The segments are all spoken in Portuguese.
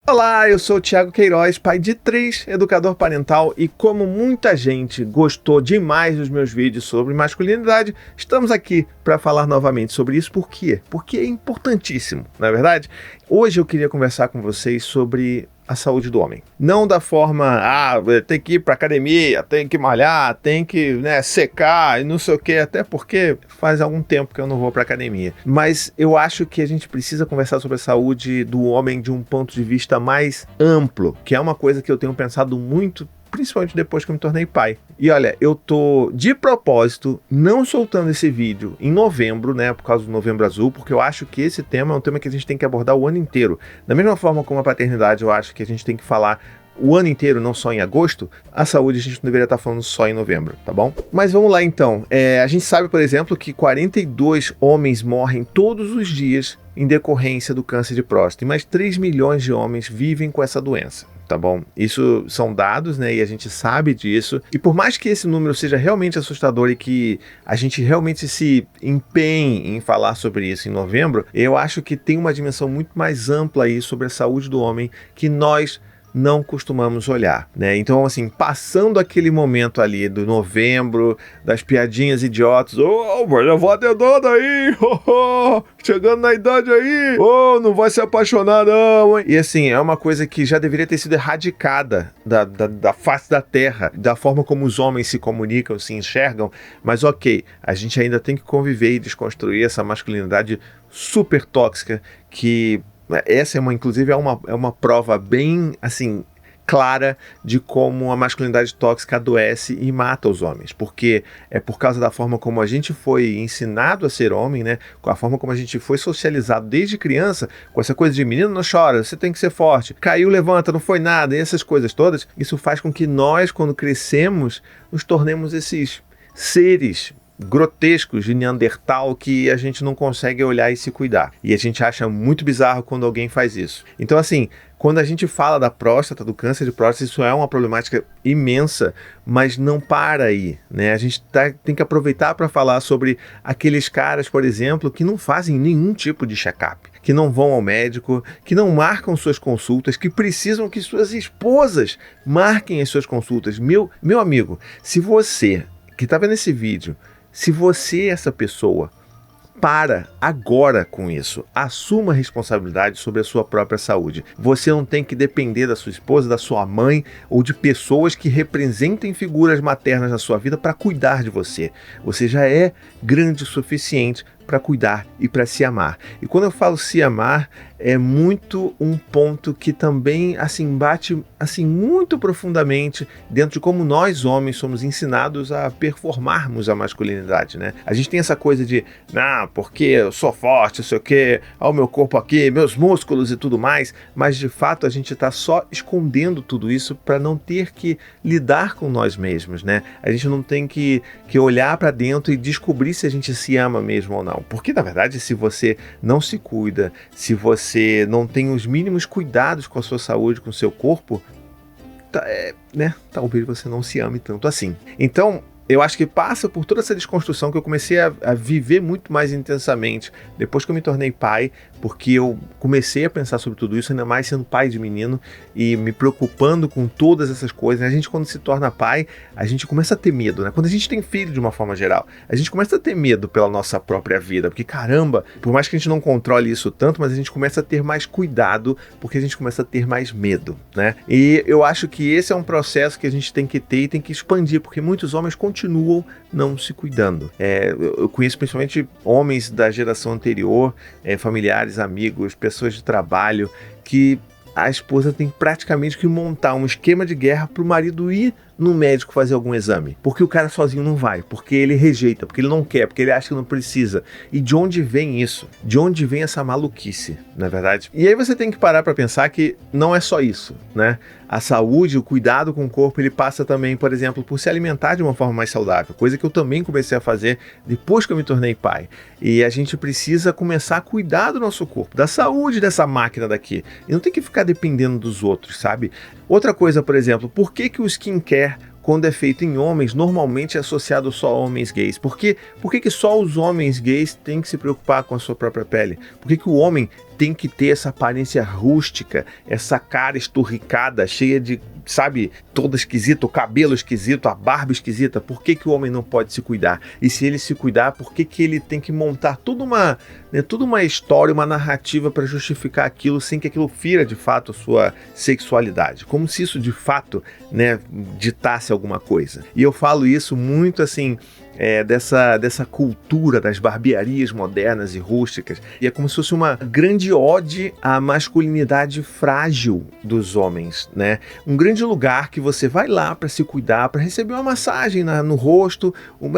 Olá, eu sou o Thiago Queiroz, pai de 3, educador parental, e como muita gente gostou demais dos meus vídeos sobre masculinidade, estamos aqui para falar novamente sobre isso. Por quê? Porque é importantíssimo, não é verdade? Hoje eu queria conversar com vocês sobre a saúde do homem. Não da forma, tem que ir para academia, tem que malhar, tem que secar e não sei o quê, até porque faz algum tempo que eu não vou para academia. Mas eu acho que a gente precisa conversar sobre a saúde do homem de um ponto de vista mais amplo, que é uma coisa que eu tenho pensado muito, principalmente depois que eu me tornei pai. E olha, eu tô de propósito não soltando esse vídeo em novembro, por causa do Novembro Azul, porque eu acho que esse tema é um tema que a gente tem que abordar o ano inteiro. Da mesma forma como a paternidade, eu acho que a gente tem que falar o ano inteiro, não só em agosto, a saúde a gente não deveria estar falando só em novembro, tá bom? Mas vamos lá então. A gente sabe, por exemplo, que 42 homens morrem todos os dias em decorrência do câncer de próstata, e mais 3 milhões de homens vivem com essa doença. Tá bom? Isso são dados, e a gente sabe disso. E por mais que esse número seja realmente assustador e que a gente realmente se empenhe em falar sobre isso em novembro, eu acho que tem uma dimensão muito mais ampla aí sobre a saúde do homem que nós não costumamos olhar, Então, assim, passando aquele momento ali do novembro, das piadinhas idiotas, vai levar a dedada aí, chegando na idade aí, não vai se apaixonar não, hein? E assim, é uma coisa que já deveria ter sido erradicada da face da terra, da forma como os homens se comunicam, se enxergam, mas ok, a gente ainda tem que conviver e desconstruir essa masculinidade super tóxica que... Essa inclusive é uma prova bem, assim, clara de como a masculinidade tóxica adoece e mata os homens, porque é por causa da forma como a gente foi ensinado a ser homem, com a forma como a gente foi socializado desde criança, com essa coisa de menino não chora, você tem que ser forte, caiu, levanta, não foi nada, e essas coisas todas, isso faz com que nós, quando crescemos, nos tornemos esses seres grotescos de Neandertal que a gente não consegue olhar e se cuidar. E a gente acha muito bizarro quando alguém faz isso. Então, assim, quando a gente fala da próstata, do câncer de próstata, isso é uma problemática imensa, mas não para aí, A gente tem que aproveitar para falar sobre aqueles caras, por exemplo, que não fazem nenhum tipo de check-up, que não vão ao médico, que não marcam suas consultas, que precisam que suas esposas marquem as suas consultas. Meu amigo, se você que está vendo esse vídeo, se você é essa pessoa, para agora com isso. Assuma a responsabilidade sobre a sua própria saúde. Você não tem que depender da sua esposa, da sua mãe ou de pessoas que representem figuras maternas na sua vida para cuidar de você. Você já é grande o suficiente para cuidar e para se amar. E quando eu falo se amar, é muito um ponto que também bate muito profundamente dentro de como nós homens somos ensinados a performarmos a masculinidade, A gente tem essa coisa de, porque eu sou forte, não sei o quê, olha o meu corpo aqui, meus músculos e tudo mais, mas de fato a gente está só escondendo tudo isso para não ter que lidar com nós mesmos, A gente não tem que olhar para dentro e descobrir se a gente se ama mesmo ou não. Porque, na verdade, se você não se cuida, se você não tem os mínimos cuidados com a sua saúde, com o seu corpo, talvez você não se ame tanto assim. Então, eu acho que passa por toda essa desconstrução que eu comecei a viver muito mais intensamente depois que eu me tornei pai, porque eu comecei a pensar sobre tudo isso, ainda mais sendo pai de menino e me preocupando com todas essas coisas. A gente, quando se torna pai, a gente começa a ter medo, Quando a gente tem filho, de uma forma geral, a gente começa a ter medo pela nossa própria vida, porque caramba, por mais que a gente não controle isso tanto, mas a gente começa a ter mais cuidado, porque a gente começa a ter mais medo, E eu acho que esse é um processo que a gente tem que ter e tem que expandir, porque muitos homens continuam não se cuidando. Eu conheço principalmente homens da geração anterior, familiares, amigos, pessoas de trabalho, que a esposa tem praticamente que montar um esquema de guerra para o marido ir no médico fazer algum exame, porque o cara sozinho não vai, porque ele rejeita, porque ele não quer, porque ele acha que não precisa. E de onde vem isso? De onde vem essa maluquice, na verdade? E aí você tem que parar para pensar que não é só isso, A saúde, o cuidado com o corpo, ele passa também, por exemplo, por se alimentar de uma forma mais saudável, coisa que eu também comecei a fazer depois que eu me tornei pai. E a gente precisa começar a cuidar do nosso corpo, da saúde dessa máquina daqui. E não tem que ficar dependendo dos outros, sabe? Outra coisa, por exemplo, por que o skincare, quando é feito em homens, normalmente é associado só a homens gays? Por que só os homens gays têm que se preocupar com a sua própria pele? Por que o homem tem que ter essa aparência rústica, essa cara esturricada, cheia de, sabe, toda esquisita, o cabelo esquisito, a barba esquisita. Por que o homem não pode se cuidar? E se ele se cuidar, por que ele tem que montar toda uma história, uma narrativa para justificar aquilo, sem que aquilo fira de fato a sua sexualidade? Como se isso de fato, né, ditasse alguma coisa. E eu falo isso muito assim, dessa cultura das barbearias modernas e rústicas, e é como se fosse uma grande ode à masculinidade frágil dos homens, né? Um grande lugar que você vai lá para se cuidar, para receber uma massagem no rosto,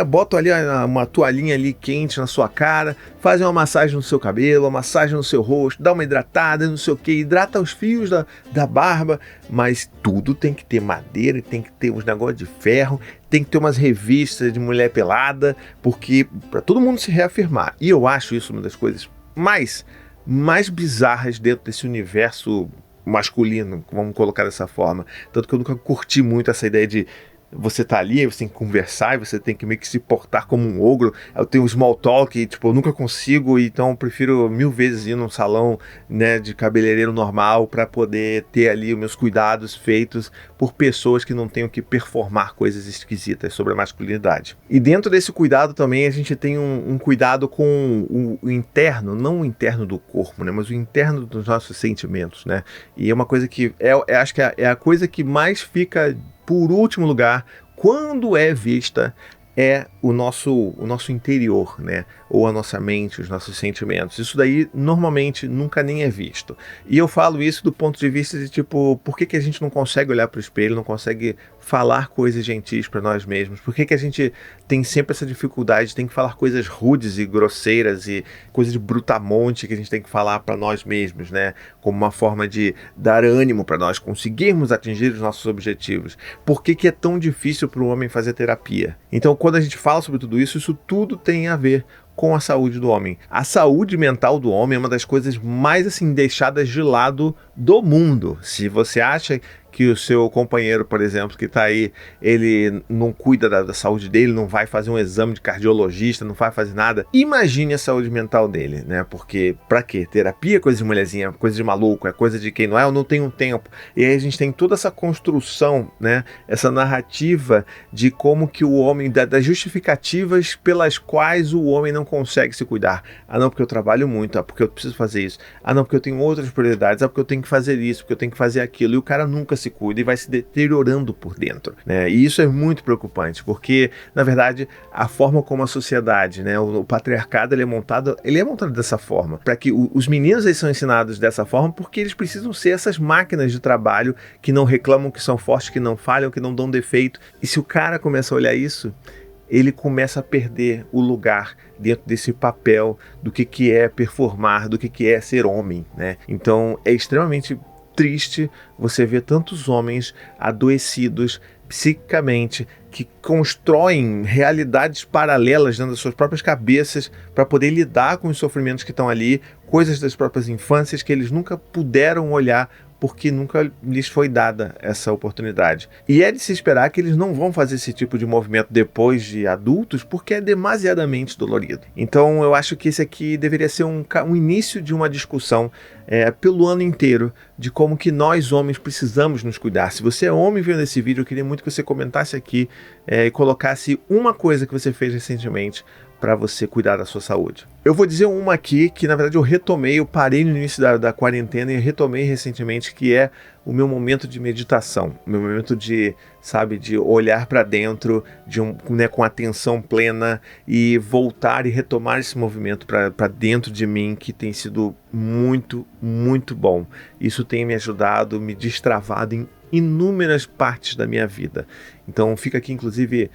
bota ali uma toalhinha ali quente na sua cara, faz uma massagem no seu cabelo, uma massagem no seu rosto, dá uma hidratada, não sei o que, hidrata os fios da barba, mas tudo tem que ter madeira, tem que ter uns negócios de ferro, tem que ter umas revistas de mulher pelada, porque para todo mundo se reafirmar. E eu acho isso uma das coisas mais bizarras dentro desse universo masculino, vamos colocar dessa forma. Tanto que eu nunca curti muito essa ideia de você tá ali, você tem que conversar, e você tem que meio que se portar como um ogro. Eu tenho um small talk, tipo, eu nunca consigo, então eu prefiro 1000 vezes ir num salão, né, de cabeleireiro normal para poder ter ali os meus cuidados feitos por pessoas que não tenham que performar coisas esquisitas sobre a masculinidade. E dentro desse cuidado também a gente tem um cuidado com o interno, não o interno do corpo, né, mas o interno dos nossos sentimentos, né? E é uma coisa que acho que é a coisa que mais fica por último lugar, quando é vista, é o nosso interior, né? Ou a nossa mente, os nossos sentimentos. Isso daí, normalmente, nunca nem é visto. E eu falo isso do ponto de vista de, tipo, por que a gente não consegue olhar para o espelho, não consegue falar coisas gentis para nós mesmos? Por que a gente tem sempre essa dificuldade, tem que falar coisas rudes e grosseiras e coisas de brutamonte que a gente tem que falar para nós mesmos, né? Como uma forma de dar ânimo para nós conseguirmos atingir os nossos objetivos. Por que é tão difícil para o homem fazer terapia? Então, quando a gente fala sobre tudo isso tudo tem a ver com a saúde do homem. A saúde mental do homem é uma das coisas mais assim deixadas de lado do mundo. Se você acha que o seu companheiro, por exemplo, que está aí, ele não cuida da saúde dele, não vai fazer um exame de cardiologista, não vai fazer nada, imagine a saúde mental dele, né? Porque pra quê? Terapia é coisa de mulherzinha, coisa de maluco, é coisa de quem não é, eu não tenho tempo. E aí a gente tem toda essa construção, né? Essa narrativa de como que o homem, das justificativas pelas quais o homem não consegue se cuidar. Ah não, porque eu trabalho muito, porque eu preciso fazer isso. Ah não, porque eu tenho outras prioridades, porque eu tenho que fazer isso, porque eu tenho que fazer aquilo. E o cara nunca se cuida e vai se deteriorando por dentro, né? E isso é muito preocupante, porque, na verdade, a forma como a sociedade, né, o patriarcado, ele é montado dessa forma, para que os meninos eles são ensinados dessa forma, porque eles precisam ser essas máquinas de trabalho que não reclamam, que são fortes, que não falham, que não dão defeito. E se o cara começa a olhar isso, ele começa a perder o lugar dentro desse papel do que é performar, do que é ser homem, né? Então, é extremamente triste você ver tantos homens adoecidos psiquicamente, que constroem realidades paralelas dentro das suas próprias cabeças para poder lidar com os sofrimentos que estão ali, coisas das próprias infâncias que eles nunca puderam olhar porque nunca lhes foi dada essa oportunidade. E é de se esperar que eles não vão fazer esse tipo de movimento depois de adultos, porque é demasiadamente dolorido. Então eu acho que esse aqui deveria ser um início de uma discussão pelo ano inteiro, de como que nós homens precisamos nos cuidar. Se você é homem vendo esse vídeo, eu queria muito que você comentasse aqui e colocasse uma coisa que você fez recentemente para você cuidar da sua saúde. Eu vou dizer uma aqui que, na verdade, eu parei no início da quarentena e retomei recentemente, que é o meu momento de meditação, o meu momento de olhar para dentro, com atenção plena e voltar e retomar esse movimento para dentro de mim, que tem sido muito, muito bom. Isso tem me ajudado, me destravado em inúmeras partes da minha vida. Então fica aqui, inclusive,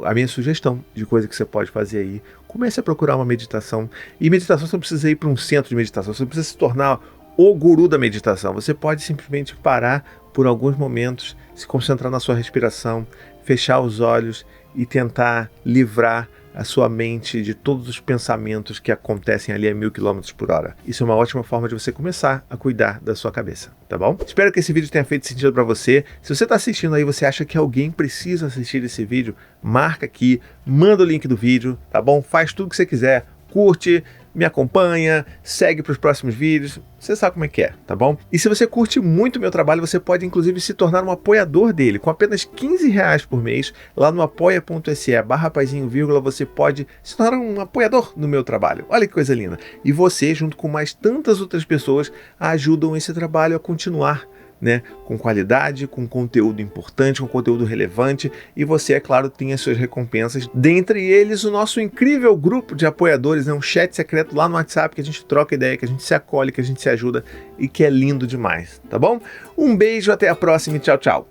a minha sugestão de coisa que você pode fazer aí. Comece a procurar uma meditação. E meditação, você não precisa ir para um centro de meditação, você não precisa se tornar o guru da meditação. Você pode simplesmente parar por alguns momentos, se concentrar na sua respiração, fechar os olhos e tentar livrar a sua mente de todos os pensamentos que acontecem ali a 1000 km por hora. Isso é uma ótima forma de você começar a cuidar da sua cabeça, tá bom? Espero que esse vídeo tenha feito sentido para você. Se você está assistindo aí, você acha que alguém precisa assistir esse vídeo, marca aqui, manda o link do vídeo, tá bom? Faz tudo que você quiser, curte, me acompanha, segue para os próximos vídeos, você sabe como é que é, tá bom? E se você curte muito o meu trabalho, você pode inclusive se tornar um apoiador dele. Com apenas R$ 15 por mês, lá no apoia.se/paizinho, você pode se tornar um apoiador no meu trabalho. Olha que coisa linda! E você, junto com mais tantas outras pessoas, ajudam esse trabalho a continuar, né, com qualidade, com conteúdo importante, com conteúdo relevante, e você, é claro, tem as suas recompensas, dentre eles o nosso incrível grupo de apoiadores, né, um chat secreto lá no WhatsApp que a gente troca ideia, que a gente se acolhe, que a gente se ajuda e que é lindo demais, tá bom? Um beijo, até a próxima e tchau, tchau!